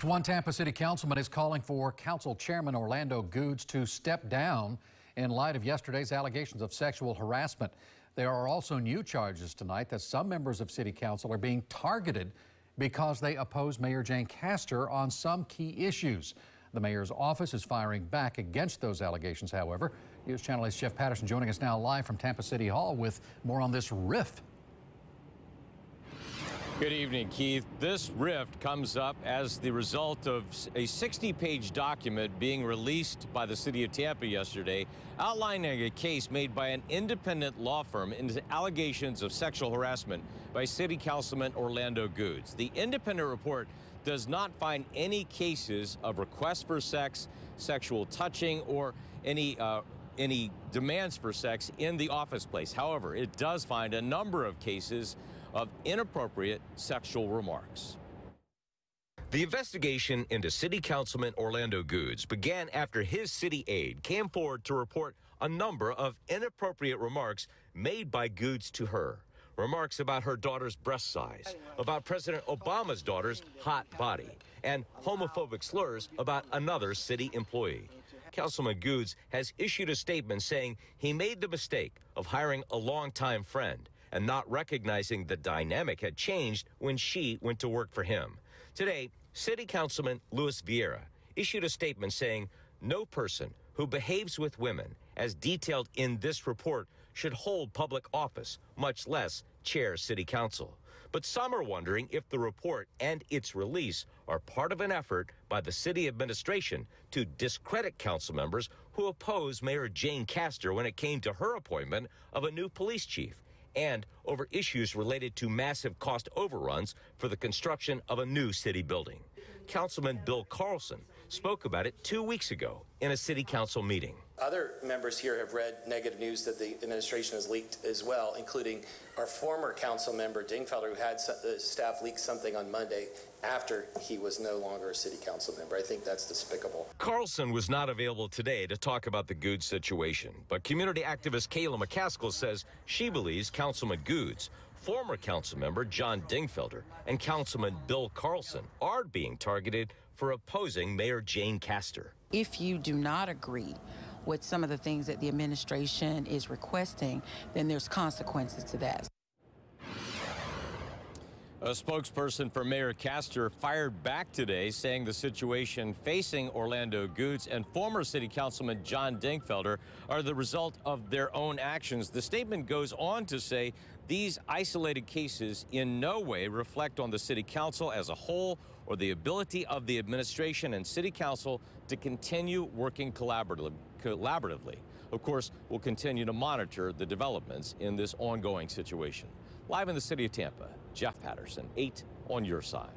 One Tampa City Councilman is calling for Council Chairman Orlando Gudes to step down in light of yesterday's allegations of sexual harassment. There are also new charges tonight that some members of City Council are being targeted because they oppose Mayor Jane Castor on some key issues. The mayor's office is firing back against those allegations, however. News Channel 8's Jeff Patterson joining us now live from Tampa City Hall with more on this rift. Good evening, Keith. This rift comes up as the result of a 60-page document being released by the city of Tampa yesterday, outlining a case made by an independent law firm into allegations of sexual harassment by City Councilman Orlando Gudes. The independent report does not find any cases of requests for sex, sexual touching, or any demands for sex in the office place. However, it does find a number of cases of inappropriate sexual remarks. The investigation into City Councilman Orlando Gudes began after his city aide came forward to report a number of inappropriate remarks made by Gudes to her. Remarks about her daughter's breast size, about President Obama's daughter's hot body, and homophobic slurs about another city employee. Councilman Gudes has issued a statement saying he made the mistake of hiring a longtime friend and not recognizing the dynamic had changed when she went to work for him. Today, City Councilman Luis Vieira issued a statement saying no person who behaves with women, as detailed in this report, should hold public office, much less chair City Council. But some are wondering if the report and its release are part of an effort by the city administration to discredit council members who oppose Mayor Jane Castor when it came to her appointment of a new police chief, and over issues related to massive cost overruns for the construction of a new city building. Councilman Bill Carlson spoke about it 2 weeks ago in a city council meeting. Other members here have read negative news that the administration has leaked as well, including our former council member Dingfelder, who had the staff leak something on Monday after he was no longer a city council member. I think that's despicable. Carlson was not available today to talk about the Gudes situation, but community activist Kayla McCaskill says she believes Councilman Gudes, former council member John Dingfelder, and Councilman Bill Carlson are being targeted for opposing Mayor Jane Castor. If you do not agree with some of the things that the administration is requesting, then there's consequences to that. A spokesperson for Mayor Castor fired back today, saying the situation facing Orlando Gudes and former City Councilman John Dingfelder are the result of their own actions. The statement goes on to say these isolated cases in no way reflect on the City Council as a whole or the ability of the administration and City Council to continue working collaboratively. Of course, we'll continue to monitor the developments in this ongoing situation. Live in the city of Tampa, Jeff Patterson, 8 on your side.